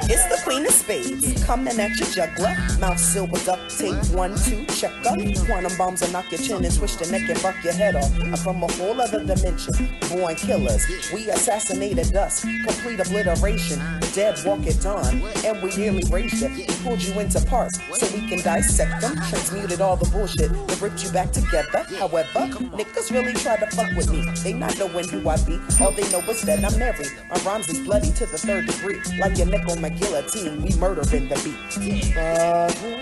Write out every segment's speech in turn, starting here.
It's the Queen of Spades, coming at your juggler. Mouth sealed with duct tape, 1, 2, check up. Quantum bombs will knock your chin and twist your neck and buck your head off. I'm from a whole other dimension, born killers. We assassinated us, complete obliteration. The dead walk at dawn, and we nearly raised you. We pulled you into parts so we can dissect them. Transmuted all the bullshit that ripped you back together. However, niggas really try to fuck with me. They not knowing who I be. All they know is that I'm married. My rhymes is bloody to the 3rd degree. Like your neck on my guillotine, we murdering the beat. Barbara,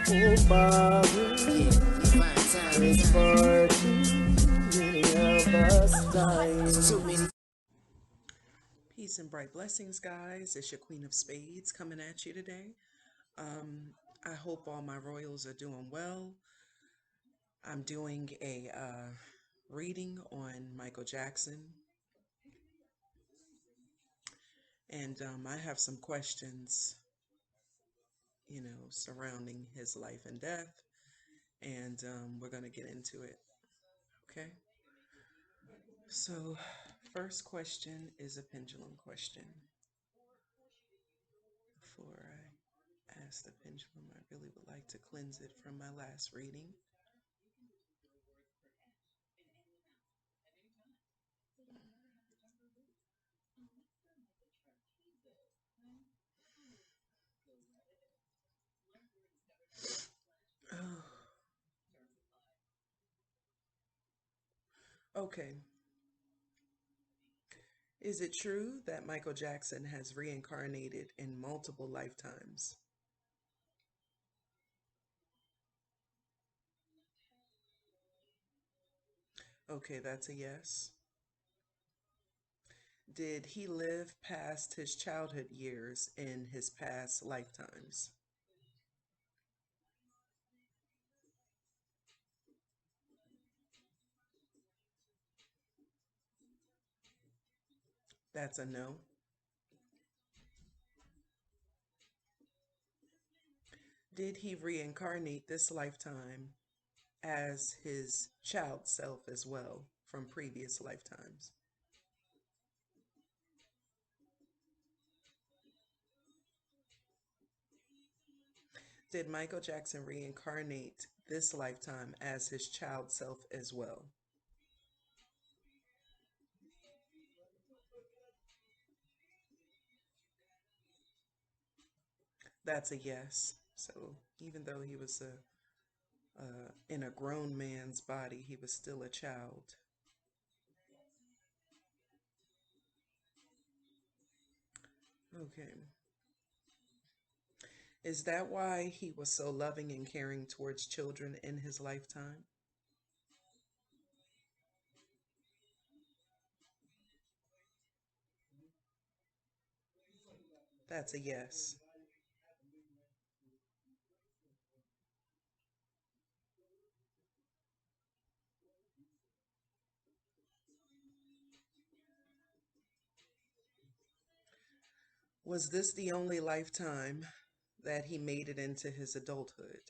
oh Barbara, it's far too many of us dying. Peace and bright blessings, guys. It's your Queen of Spades coming at you today. I hope all my royals are doing well. I'm doing a reading on Michael Jackson. And I have some questions, surrounding his life and death. And we're going to get into it. Okay? So, first question is a pendulum question. Before I ask the pendulum, I really would like to cleanse it from my last reading. Okay. Is it true that Michael Jackson has reincarnated in multiple lifetimes? Okay, that's a yes. Did he live past his childhood years in his past lifetimes? That's a no. Did he reincarnate this lifetime as his child self as well from previous lifetimes? Did Michael Jackson reincarnate this lifetime as his child self as well? That's a yes. So even though he was in a grown man's body, he was still a child. Okay. Is that why he was so loving and caring towards children in his lifetime? That's a yes. Was this the only lifetime that he made it into his adulthood?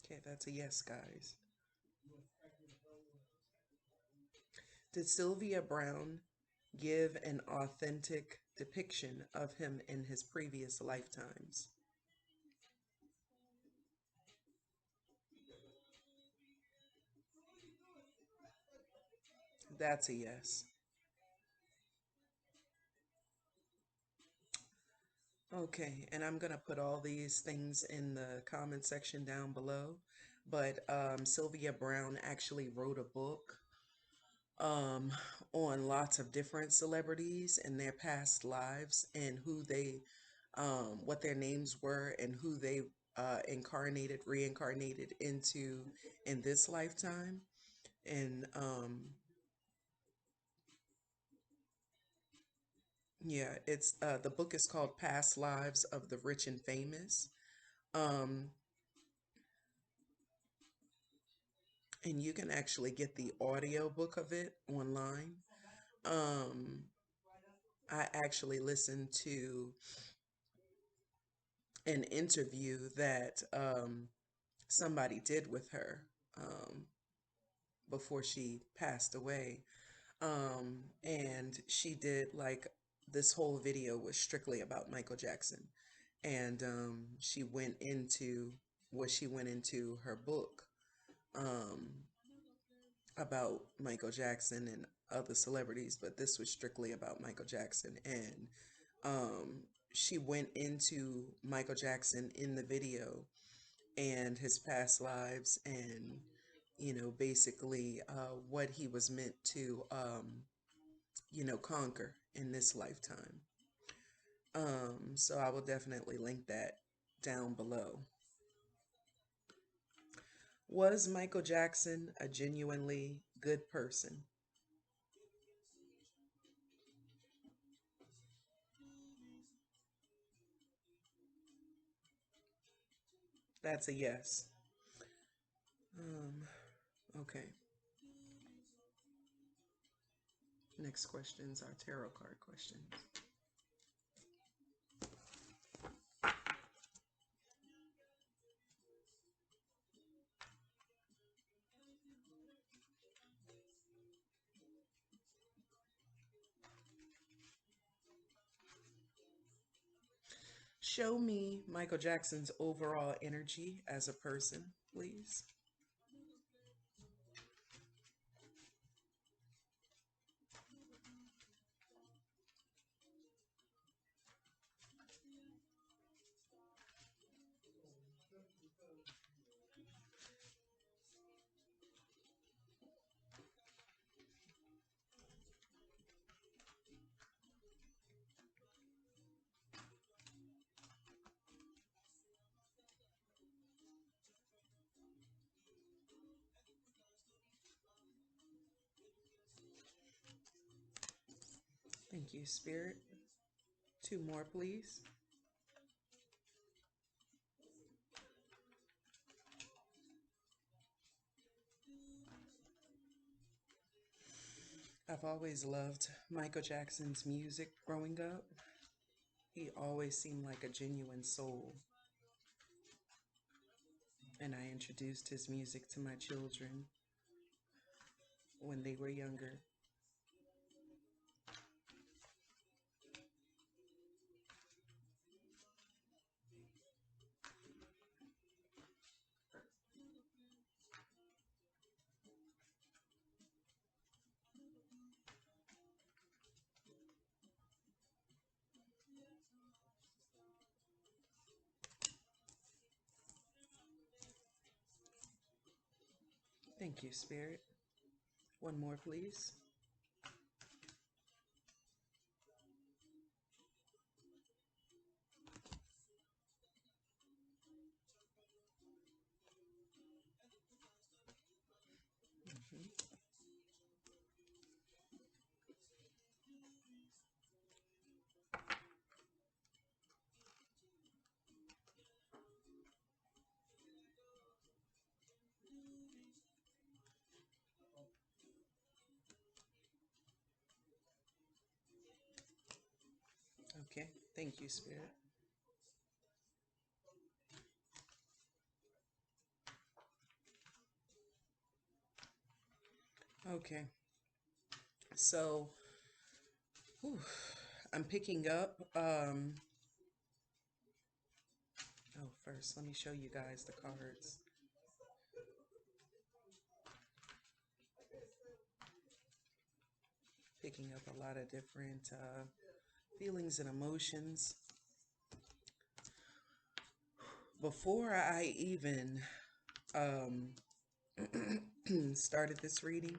Okay, that's a yes, guys. Did Sylvia Brown give an authentic depiction of him in his previous lifetimes? That's a yes. Okay, and I'm gonna put all these things in the comment section down below. But Sylvia Brown actually wrote a book um, on lots of different celebrities and their past lives and what their names were and who they reincarnated into in this lifetime. And yeah, it's the book is called Past Lives of the Rich and Famous. Um, and you can actually get the audio book of it online. Um, I actually listened to an interview that somebody did with her um, before she passed away. And she did like this whole video was strictly about Michael Jackson. And she went into her book um, about Michael Jackson and other celebrities, but this was strictly about Michael Jackson. And um, she went into Michael Jackson in the video and his past lives and, basically what he was meant to, conquer in this lifetime. So I will definitely link that down below. Was Michael Jackson a genuinely good person? That's a yes. Um, okay. Next questions are tarot card questions. Show me Michael Jackson's overall energy as a person, please. Thank you, Spirit. Two more, please. I've always loved Michael Jackson's music growing up. He always seemed like a genuine soul. And I introduced his music to my children when they were younger. Thank you, Spirit. One more, please. Mhm. Okay. Thank you, Spirit. Okay. So, whew, I'm picking up. Oh, first, let me show you guys the cards. Picking up a lot of different feelings and emotions. Before I even um, started this reading,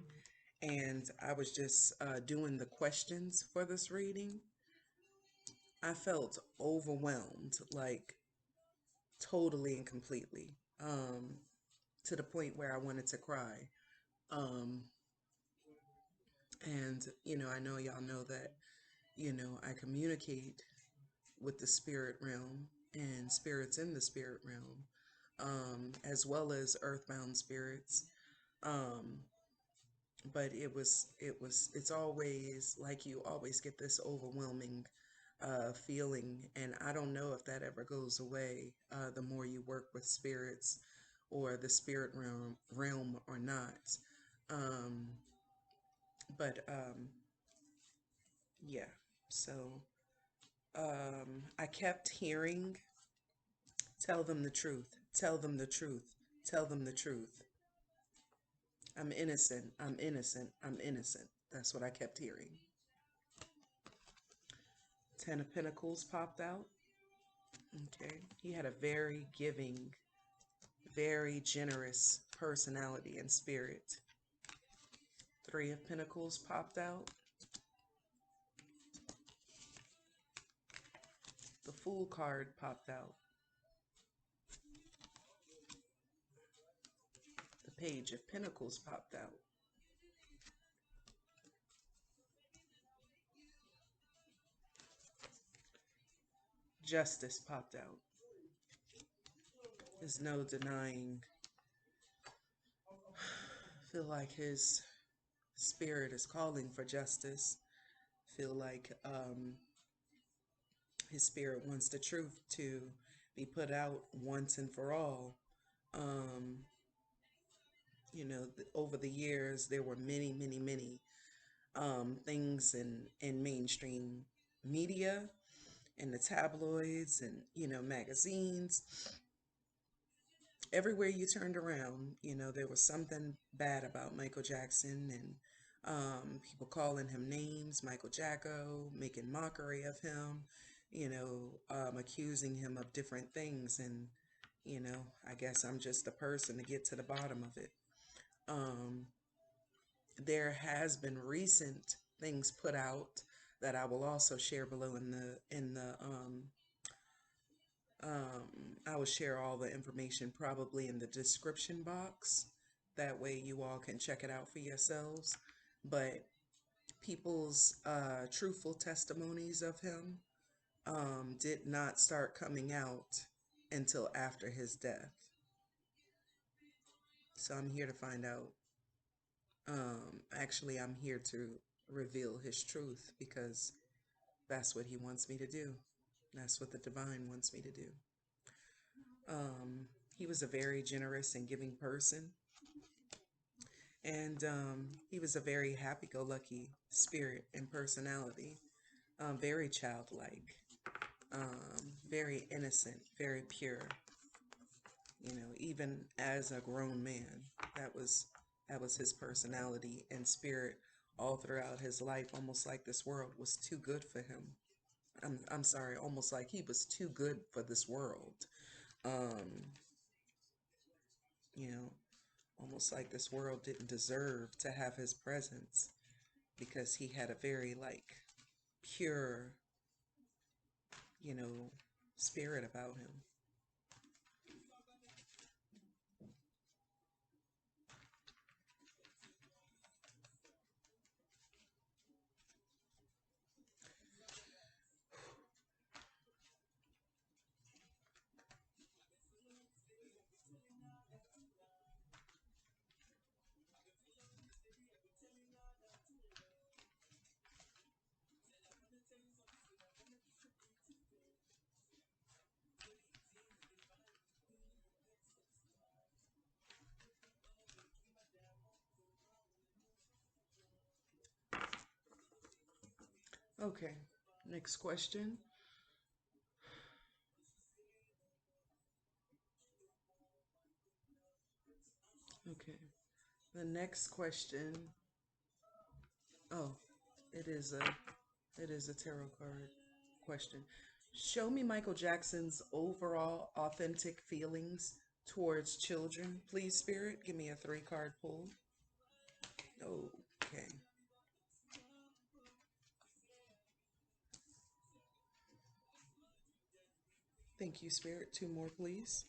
and I was just doing the questions for this reading, I felt overwhelmed, like totally and completely, to the point where I wanted to cry. Um, and, I know y'all know that, I communicate with the spirit realm and spirits in the spirit realm, as well as earthbound spirits. Um, but it's always like you always get this overwhelming feeling, and I don't know if that ever goes away the more you work with spirits or the spirit realm or not. Um, but yeah, so I kept hearing, tell them the truth, tell them the truth, tell them the truth. I'm innocent, I'm innocent, I'm innocent. That's what I kept hearing. Ten of Pentacles popped out. Okay. He had a very giving, very generous personality and spirit. Three of Pentacles popped out. The Fool card popped out. The Page of Pentacles popped out. Justice popped out. There's no denying. Feel like his spirit is calling for justice. Feel like his spirit wants the truth to be put out once and for all. Um, over the years, there were many, many, many things in mainstream media, in the tabloids, and magazines. Everywhere you turned around, there was something bad about Michael Jackson, and people calling him names, Michael Jacko, making mockery of him, accusing him of different things. And, I guess I'm just the person to get to the bottom of it. Um, there has been recent things put out that I will also share below I will share all the information probably in the description box. That way you all can check it out for yourselves. But people's truthful testimonies of him did not start coming out until after his death. So I'm here to find out. Actually, I'm here to reveal his truth because that's what he wants me to do. That's what the divine wants me to do. He was a very generous and giving person. And he was a very happy-go-lucky spirit and personality. Very childlike. Very innocent. Very pure. Even as a grown man, that was his personality and spirit all throughout his life. Almost like this world was too good for him. I'm sorry, almost like he was too good for this world. Um, you know, almost like this world didn't deserve to have his presence because he had a very like pure, you know, spirit about him. Okay, next question. Okay, the next question. Oh, it is a it is a tarot card question. Show me Michael Jackson's overall authentic feelings towards children, please, Spirit. Give me a three-card pull. Okay. Thank you, Spirit. Two more, please.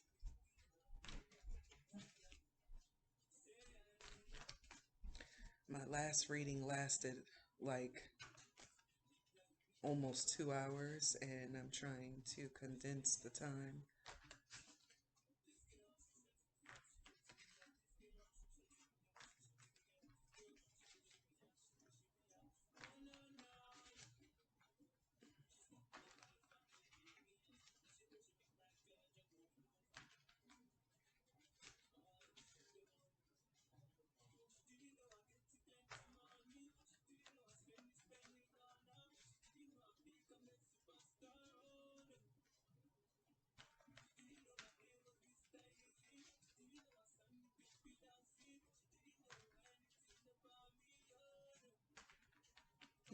My last reading lasted like almost 2 hours, and I'm trying to condense the time.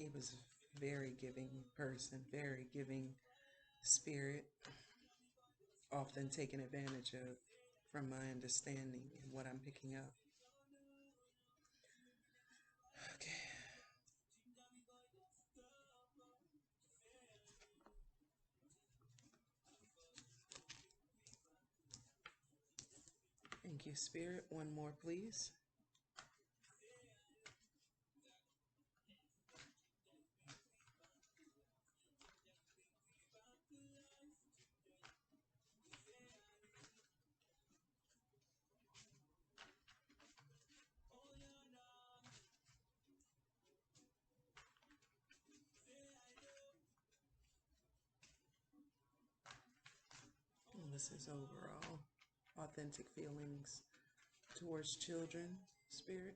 He was a very giving person, very giving spirit, often taken advantage of from my understanding and what I'm picking up. Okay. Thank you, Spirit. One more, please. And this is overall authentic feelings towards children, Spirit.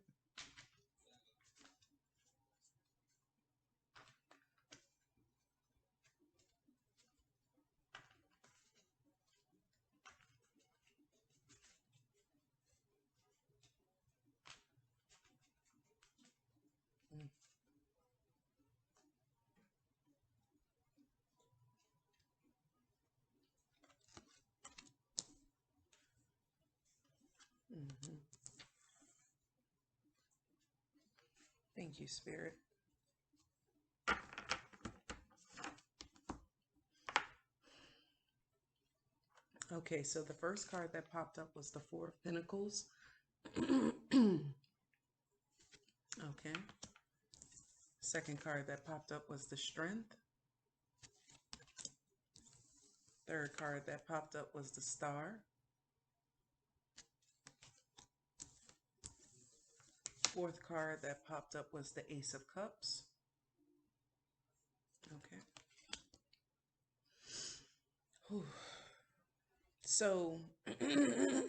Mm-hmm. Thank you, Spirit. Okay, so the first card that popped up was the Four of Pentacles. Okay. Second card that popped up was the Strength. Third card that popped up was the Star. Fourth card that popped up was the Ace of Cups. Okay. Whew. So, let me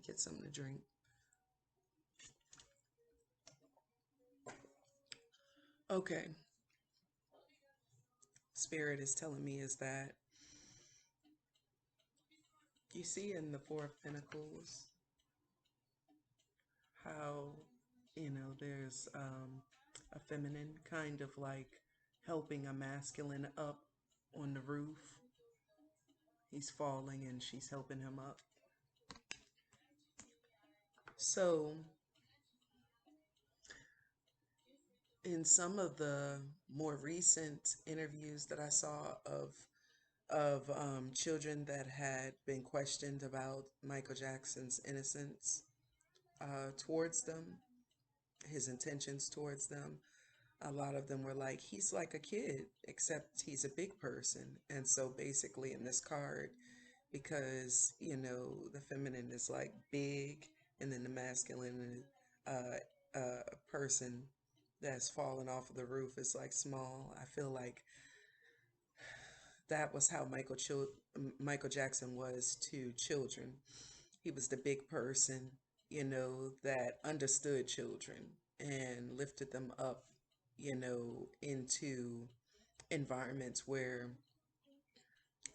get something to drink. Okay. Spirit is telling me is that you see in the Four of Pentacles how, there's a feminine kind of like helping a masculine up on the roof. He's falling and she's helping him up. So in some of the more recent interviews that I saw of children that had been questioned about Michael Jackson's innocence towards them, his intentions towards them, a lot of them were like, he's like a kid, except he's a big person. And so basically in this card, because, the feminine is like big and then the masculine person that's fallen off of the roof is like small. I feel like that was how Michael Jackson was to children. He was the big person, that understood children and lifted them up, into environments where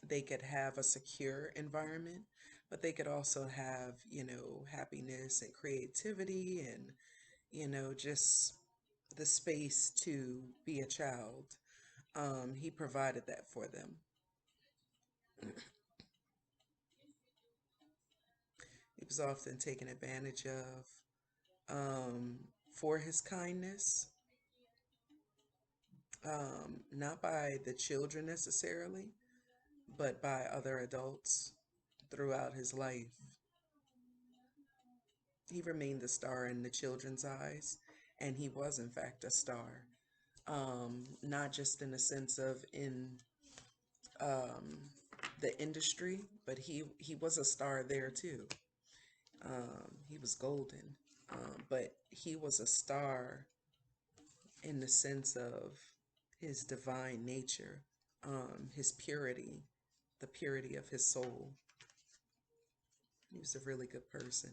they could have a secure environment, but they could also have, happiness and creativity and, just the space to be a child. He provided that for them. He was often taken advantage of for his kindness, not by the children necessarily, but by other adults throughout his life. He remained the star in the children's eyes, and he was, in fact, a star. Not just in the sense of in the industry, but he was a star there too. He was golden, but he was a star in the sense of his divine nature, his purity, the purity of his soul. He was a really good person.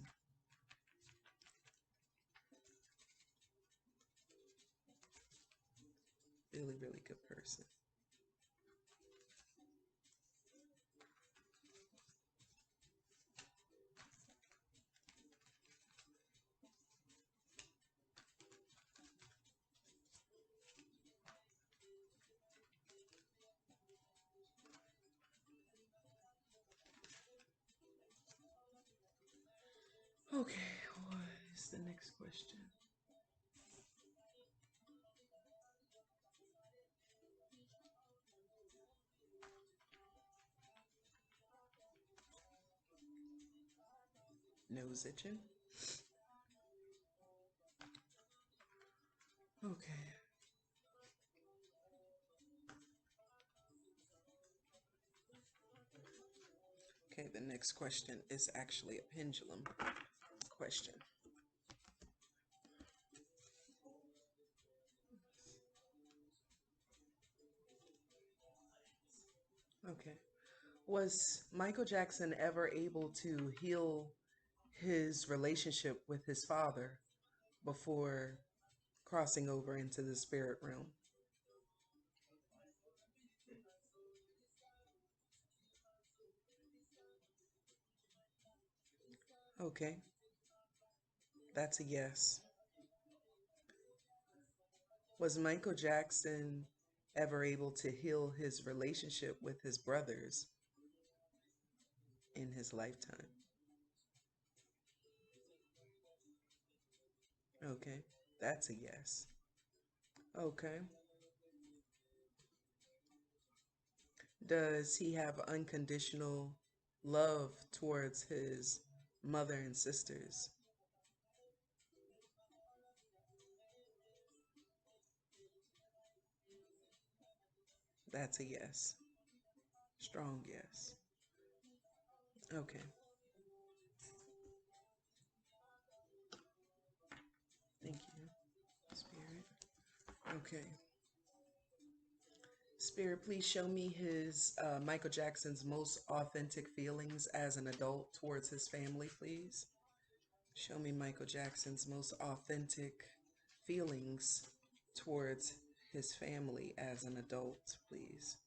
Really, really good person. Okay, what is the next question? Nose itching. Okay. Okay, the next question is actually a pendulum question. Okay. Was Michael Jackson ever able to heal his relationship with his father before crossing over into the spirit realm? Okay, that's a yes. Was Michael Jackson ever able to heal his relationship with his brothers in his lifetime? Okay, that's a yes. Okay. Does he have unconditional love towards his mother and sisters? That's a yes. Strong yes. Okay. Thank you, Spirit. Okay. Spirit, please show me his Michael Jackson's most authentic feelings as an adult towards his family, please. Show me Michael Jackson's most authentic feelings towards his family as an adult, please.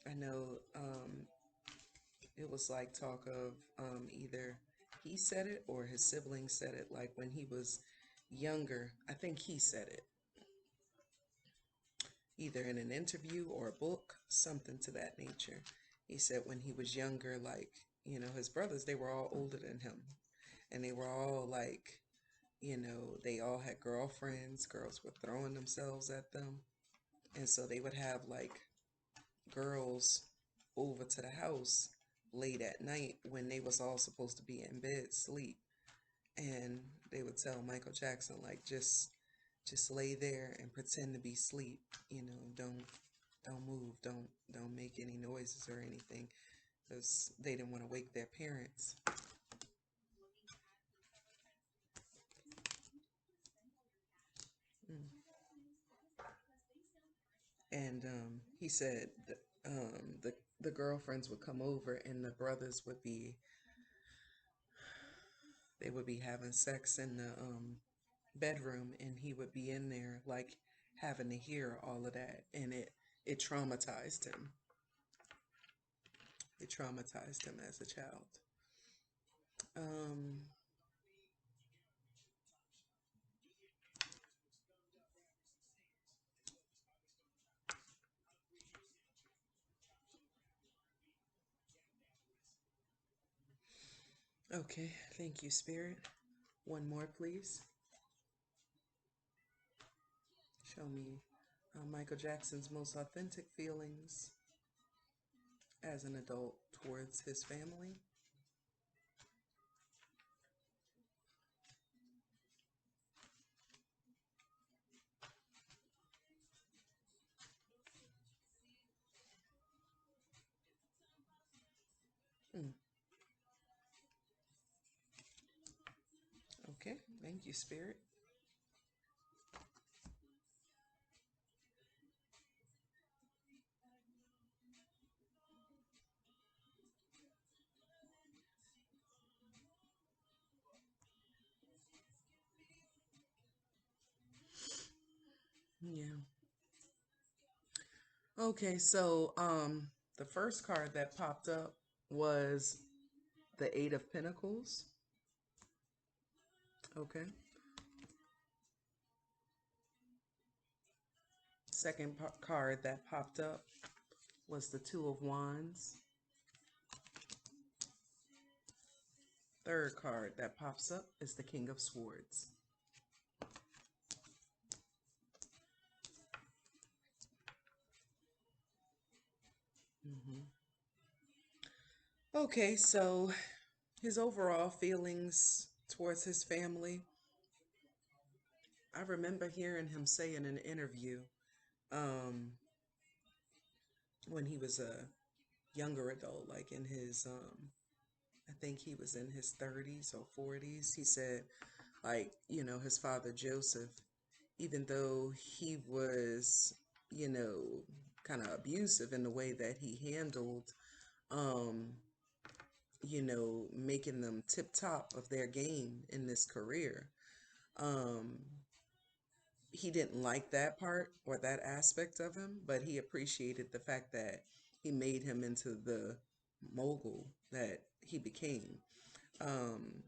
I know it was like talk of either he said it or his siblings said it, like when he was younger. I think he said it, either in an interview or a book, something to that nature. He said when he was younger, like, his brothers, they were all older than him. And they were all like, they all had girlfriends. Girls were throwing themselves at them. And so they would have like girls over to the house late at night when they was all supposed to be in bed sleep, and they would tell Michael Jackson like just lay there and pretend to be asleep, don't move, don't make any noises or anything, because they didn't want to wake their parents. Mm. And he said the girlfriends would come over and the brothers would be they would be having sex in the bedroom, and he would be in there like having to hear all of that, and it traumatized him. It traumatized him as a child. Um, okay, thank you, Spirit. One more, please. Show me Michael Jackson's most authentic feelings as an adult towards his family. Mm, okay, thank you, Spirit. Yeah. Okay, so the first card that popped up was the Eight of Pentacles. Okay. Second card that popped up was the Two of Wands. Third card that pops up is the King of Swords. hmm Okay, so his overall feelings towards his family. I remember hearing him say in an interview, um, when he was a younger adult, like in his, I think he was in his 30s or 40s. He said, like, his father Joseph, even though he was, you know, kind of abusive in the way that he handled, um, making them tip top of their game in this career. Um, he didn't like that part or that aspect of him, but he appreciated the fact that he made him into the mogul that he became. Um,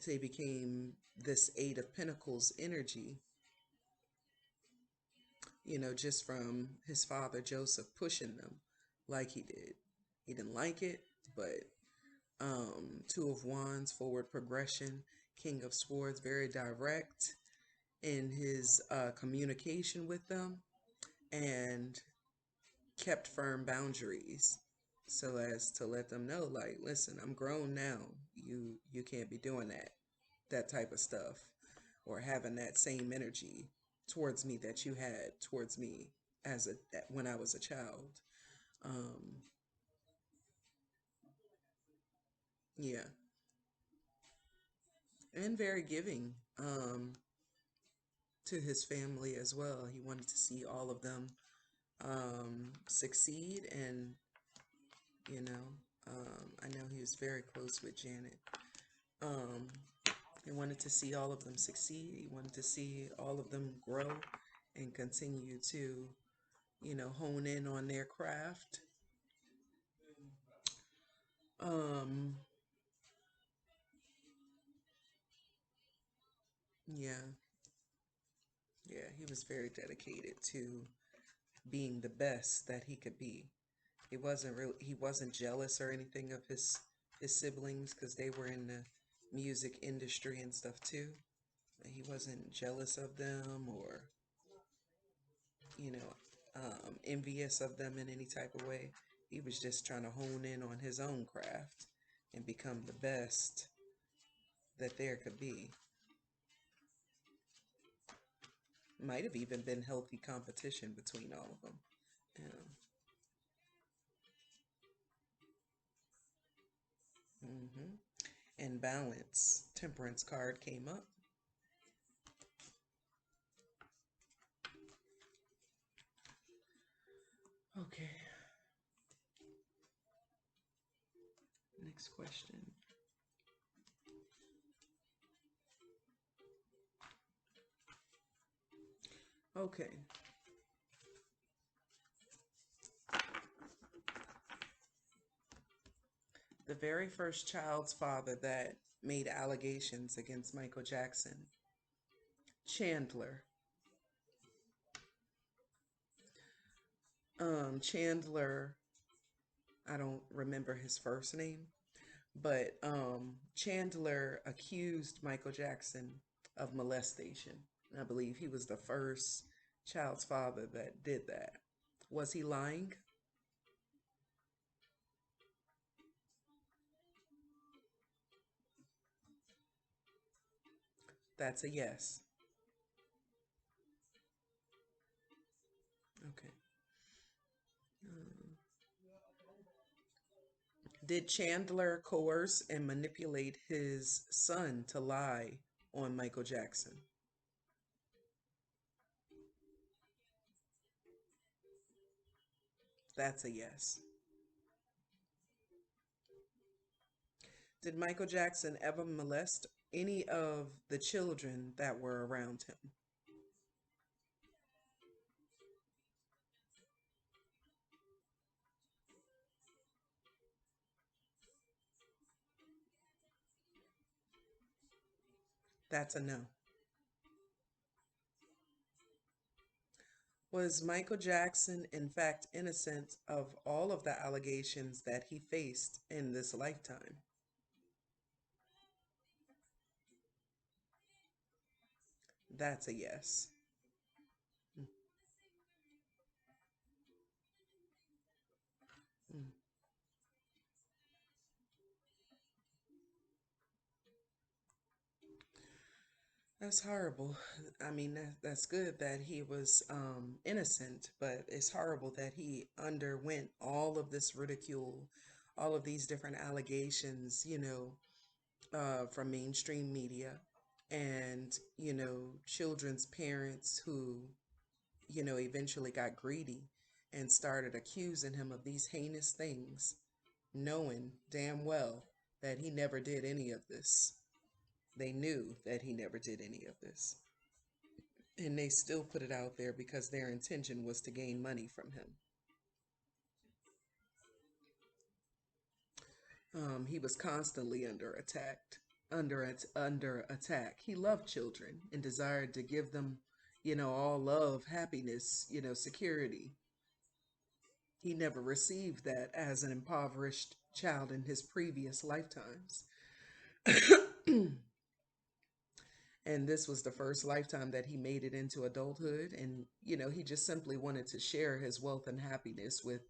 so he became this Eight of Pentacles energy, just from his father Joseph pushing them like he did. He didn't like it, but Two of Wands, forward progression, King of Swords, very direct in his communication with them, and kept firm boundaries so as to let them know, like, listen, I'm grown now. You can't be doing that type of stuff, or having that same energy towards me that you had towards me when I was a child. Um, yeah, and very giving to his family as well. He wanted to see all of them succeed, and I know he was very close with Janet. Um, he wanted to see all of them succeed. He wanted to see all of them grow and continue to, hone in on their craft. Um, yeah, yeah, he was very dedicated to being the best that he could be. He wasn't jealous or anything of his siblings because they were in the music industry and stuff too. He wasn't jealous of them or, you know, envious of them in any type of way. He was just trying to hone in on his own craft and become the best that there could be. Might have even been healthy competition between all of them. Yeah. hmm And balance. Temperance card came up. Okay. Next question. Okay. The very first child's father that made allegations against Michael Jackson, Chandler. Chandler, I don't remember his first name, but Chandler accused Michael Jackson of molestation. And I believe he was the first child's father that did that. Was he lying? That's a yes. Okay. Um, did Chandler coerce and manipulate his son to lie on Michael Jackson? That's a yes. Did Michael Jackson ever molest any of the children that were around him? That's a no. Was Michael Jackson, in fact, innocent of all of the allegations that he faced in this lifetime? That's a yes. Mm, mm. That's horrible. I mean, that's good that he was innocent, but it's horrible that he underwent all of this ridicule, all of these different allegations, from mainstream media and, children's parents who, eventually got greedy and started accusing him of these heinous things, knowing damn well that he never did any of this. They knew that he never did any of this. And they still put it out there because their intention was to gain money from him. He was constantly under attack. He loved children and desired to give them, all love, happiness, security. He never received that as an impoverished child in his previous lifetimes. And this was the first lifetime that he made it into adulthood. And, he just simply wanted to share his wealth and happiness with,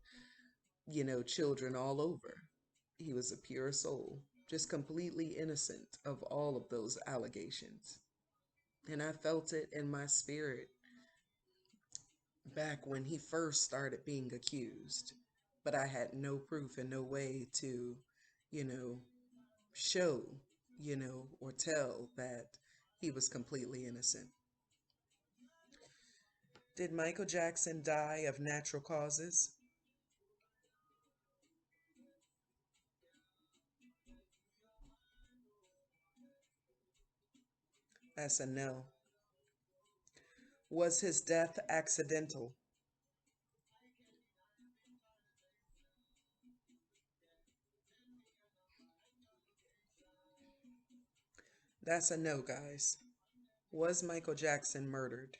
children all over. He was a pure soul, just completely innocent of all of those allegations. And I felt it in my spirit back when he first started being accused. But I had no proof and no way to, you know, show, or tell that he was completely innocent. Did Michael Jackson die of natural causes? That's a no. Was his death accidental? That's a no, guys. Was Michael Jackson murdered?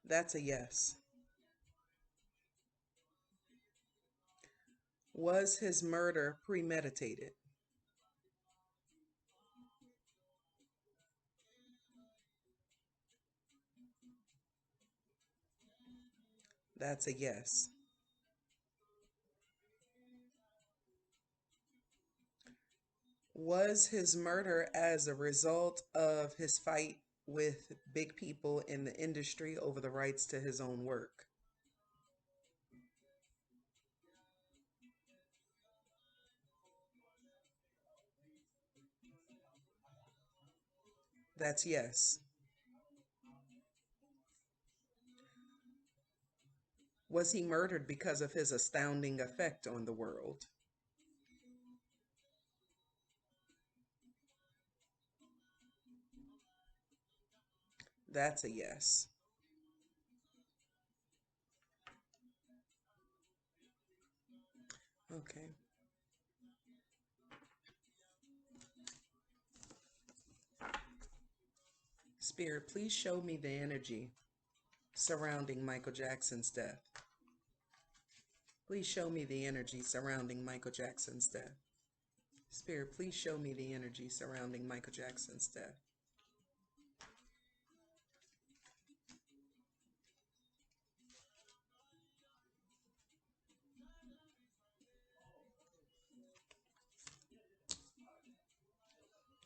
That's a yes. Was his murder premeditated? That's a yes. Was his murder as a result of his fight with big people in the industry over the rights to his own work? That's yes. Was he murdered because of his astounding effect on the world? That's a yes. Okay. Spirit, please show me the energy surrounding Michael Jackson's death. Please show me the energy surrounding Michael Jackson's death. Spirit, please show me the energy surrounding Michael Jackson's death.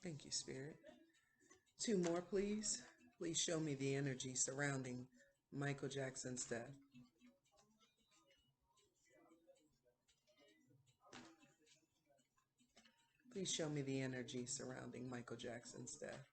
Thank you, Spirit. Two more, please. Please show me the energy surrounding Michael Jackson's death. Please show me the energy surrounding Michael Jackson's death.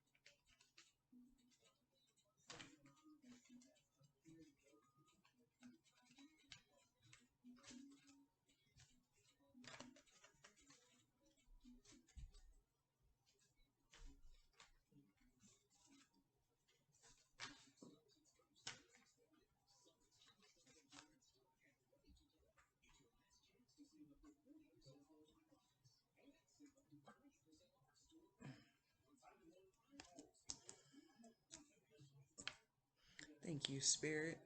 Thank you, Spirit.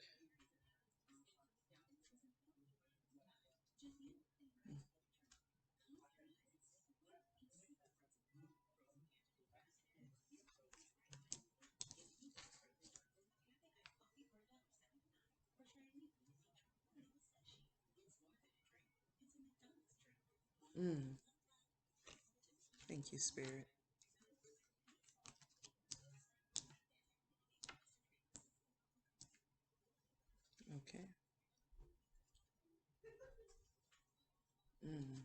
Mm. Thank you, Spirit. Okay. Mm.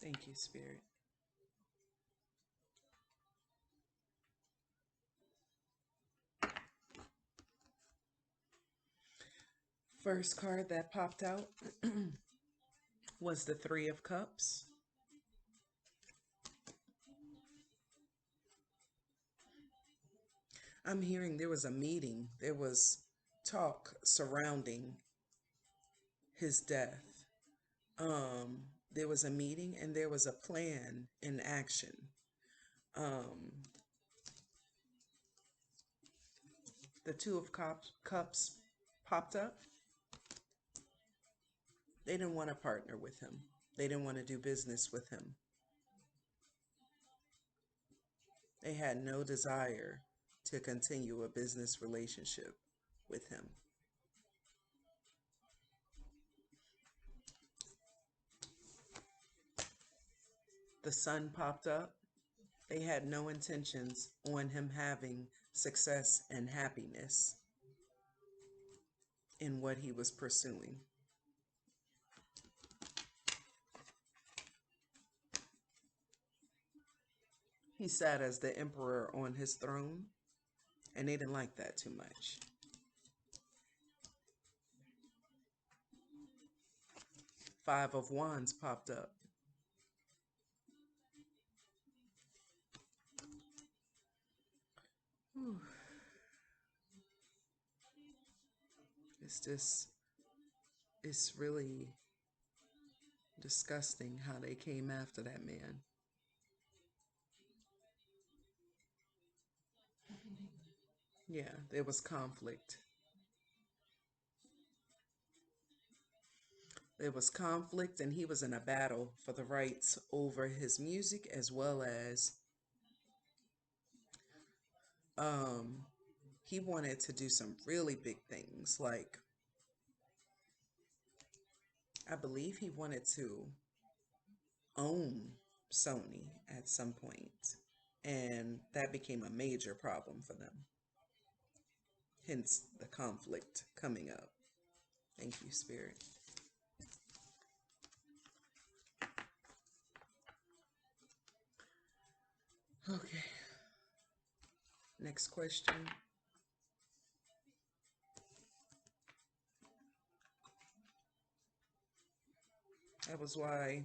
Thank you, Spirit. First card that popped out was the Three of Cups. I'm hearing there was a meeting, there was talk surrounding his death. There was a meeting and there was a plan in action. Um, the Two of Cups popped up. They didn't want to partner with him. They didn't want to do business with him. They had no desire to continue a business relationship with him. The Sun popped up. They had no intentions on him having success and happiness in what he was pursuing. He sat as the emperor on his throne, and they didn't like that too much. Five of Wands popped up. Whew. It's really disgusting how they came after that man. Yeah, there was conflict. There was conflict, and he was in a battle for the rights over his music, as well as um, he wanted to do some really big things. Like, I believe he wanted to own Sony at some point, and that became a major problem for them. Hence the conflict coming up. Thank you, Spirit. Okay. Next question. That was why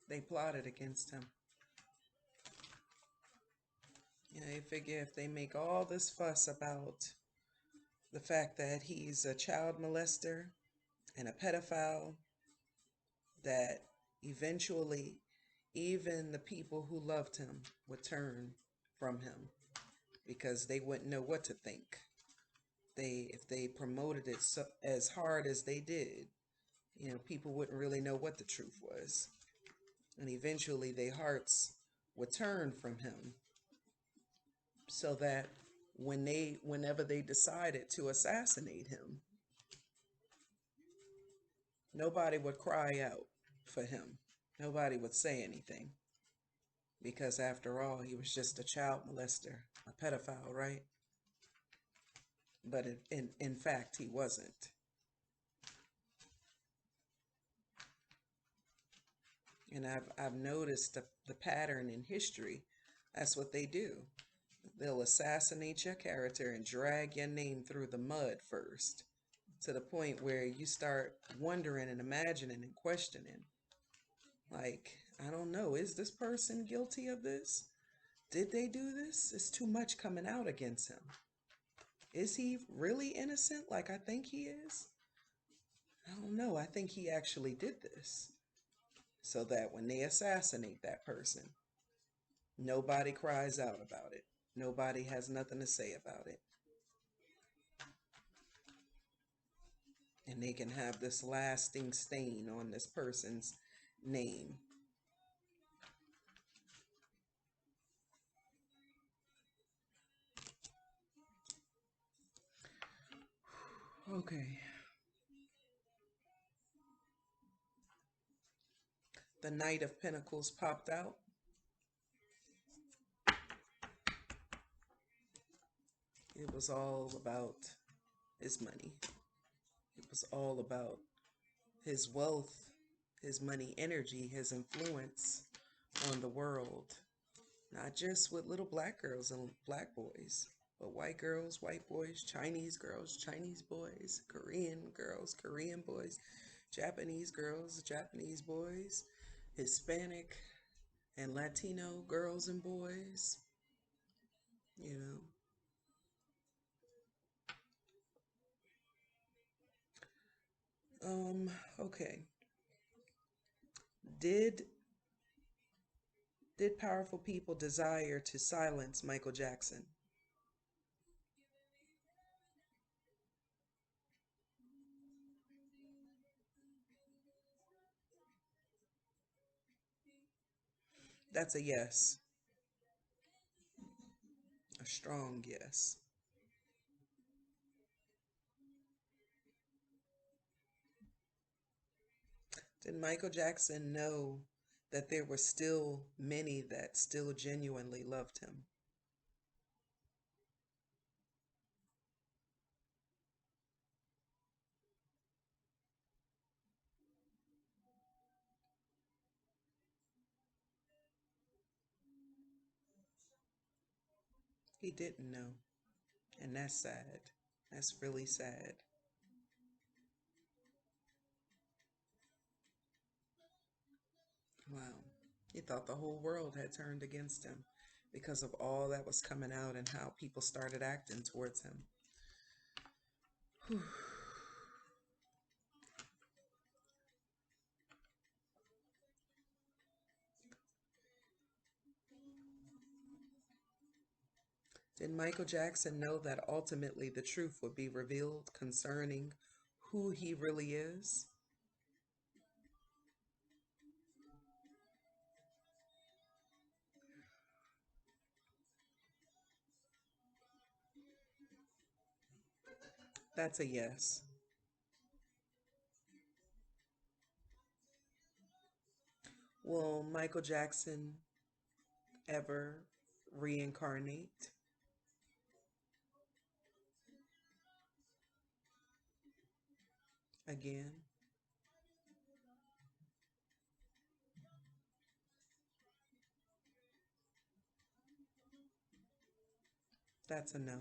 they plotted against him. You know, they figure if they make all this fuss about the fact that he's a child molester and a pedophile, that eventually even the people who loved him would turn from him because they wouldn't know what to think. If they promoted it so, as hard as they did, you know, people wouldn't really know what the truth was. And eventually their hearts would turn from him, so that whenever they decided to assassinate him, nobody would cry out for him. Nobody would say anything. Because after all, he was just a child molester, a pedophile, right? But in fact, he wasn't. And I've noticed the pattern in history. That's what they do. They'll assassinate your character and drag your name through the mud first, to the point where you start wondering and imagining and questioning. Like, I don't know, is this person guilty of this? Did they do this? It's too much coming out against him. Is he really innocent like I think he is? I don't know. I think he actually did this. So that when they assassinate that person, nobody cries out about it. Nobody has nothing to say about it. And they can have this lasting stain on this person's name. Okay. The Knight of Pentacles popped out. It was all about his money. It was all about his wealth, his money energy, his influence on the world. Not just with little black girls and black boys, but white girls, white boys, Chinese boys, Korean girls, Korean boys, Japanese girls, Japanese boys, Hispanic and Latino girls and boys, you okay. Did did powerful people desire to silence Michael Jackson? That's a yes. A strong yes. Did Michael Jackson know that there were still many that still genuinely loved him? He didn't know. And that's sad. That's really sad. Wow. He thought the whole world had turned against him because of all that was coming out and how people started acting towards him. Whew. Did Michael Jackson know that ultimately the truth would be revealed concerning who he really is? That's a yes. Will Michael Jackson ever reincarnate again? That's a no.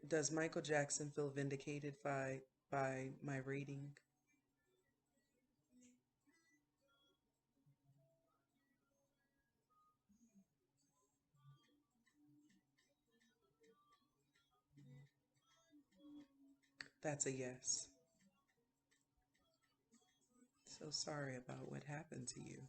Does Michael Jackson feel vindicated by my reading? That's a yes. So sorry about what happened to you.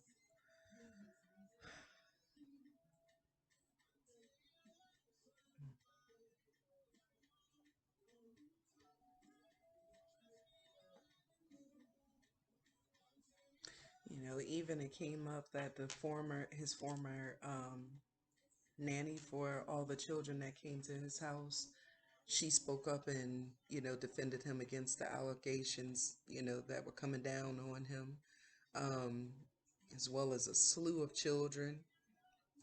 Even it came up that his former nanny for all the children that came to his house, she spoke up and, defended him against the allegations, that were coming down on him, um, as well as a slew of children,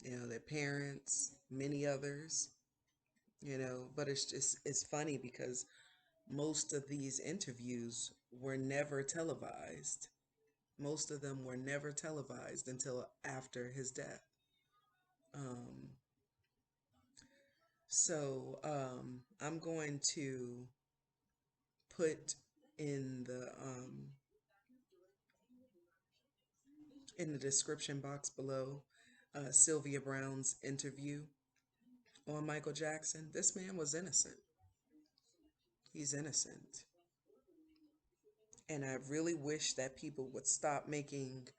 their parents, many others, but it's funny because most of these interviews were never televised. Most of them were never televised until after his death. Um, I'm going to put in the description box below Sylvia Brown's interview on Michael Jackson. This man was innocent. He's innocent. And I really wish that people would stop making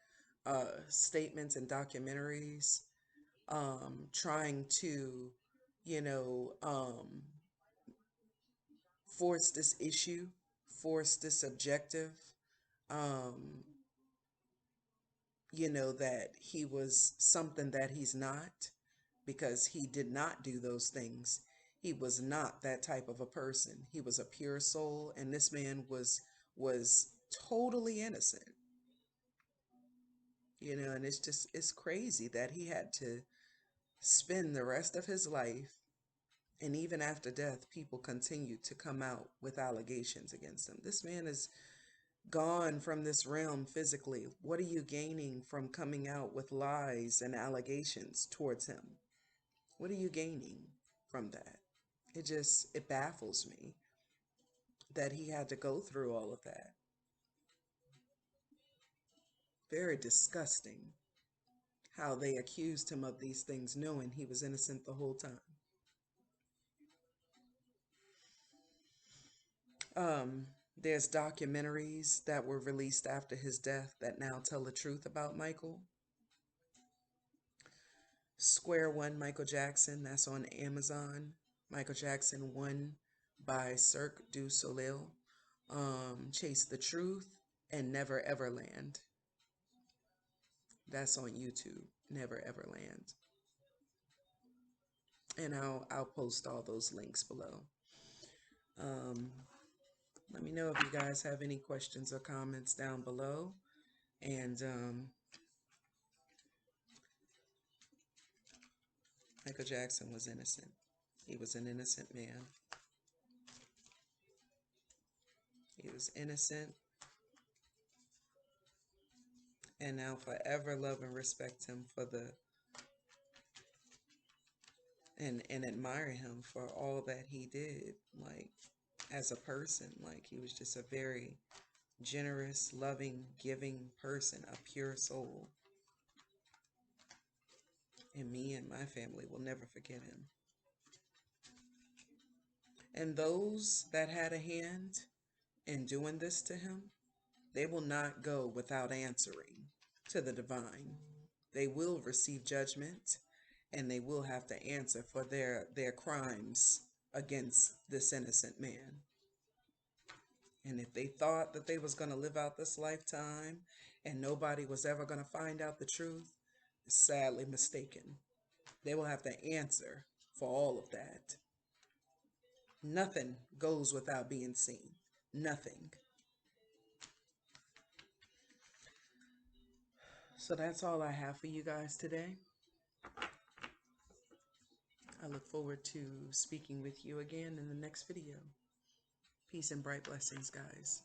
statements and documentaries trying to, you know, um, force this issue, force this objective, um, that he was something that he's not. because he did not do those things. He was not that type of a person. He was a pure soul, and this man was totally innocent. And it's crazy that he had to spend the rest of his life, and even after death, people continue to come out with allegations against him. This man is gone from this realm physically. What are you gaining from coming out with lies and allegations towards him? What are you gaining from that? It baffles me that he had to go through all of that. Very disgusting how they accused him of these things knowing he was innocent the whole time. There's documentaries that were released after his death that now tell the truth about Michael. Square One, Michael Jackson, that's on Amazon. Michael Jackson 1 by Cirque du Soleil. Chase the Truth and Never Everland. That's on YouTube, Never Everland. And I'll post all those links below. Let me know if you guys have any questions or comments down below. And Michael Jackson was innocent. He was an innocent man. He was innocent. And now forever love and respect him for and admire him for all that he did, like, as a person. Like, he was just a very generous, loving, giving person, a pure soul. And me and my family will never forget him. And those that had a hand in doing this to him, they will not go without answering to the divine. They will receive judgment, and they will have to answer for their crimes against this innocent man. And if they thought that they was going to live out this lifetime and nobody was ever going to find out the truth, sadly mistaken. They will have to answer for all of that. Nothing goes without being seen. Nothing. So that's all I have for you guys today. I look forward to speaking with you again in the next video. Peace and bright blessings, guys.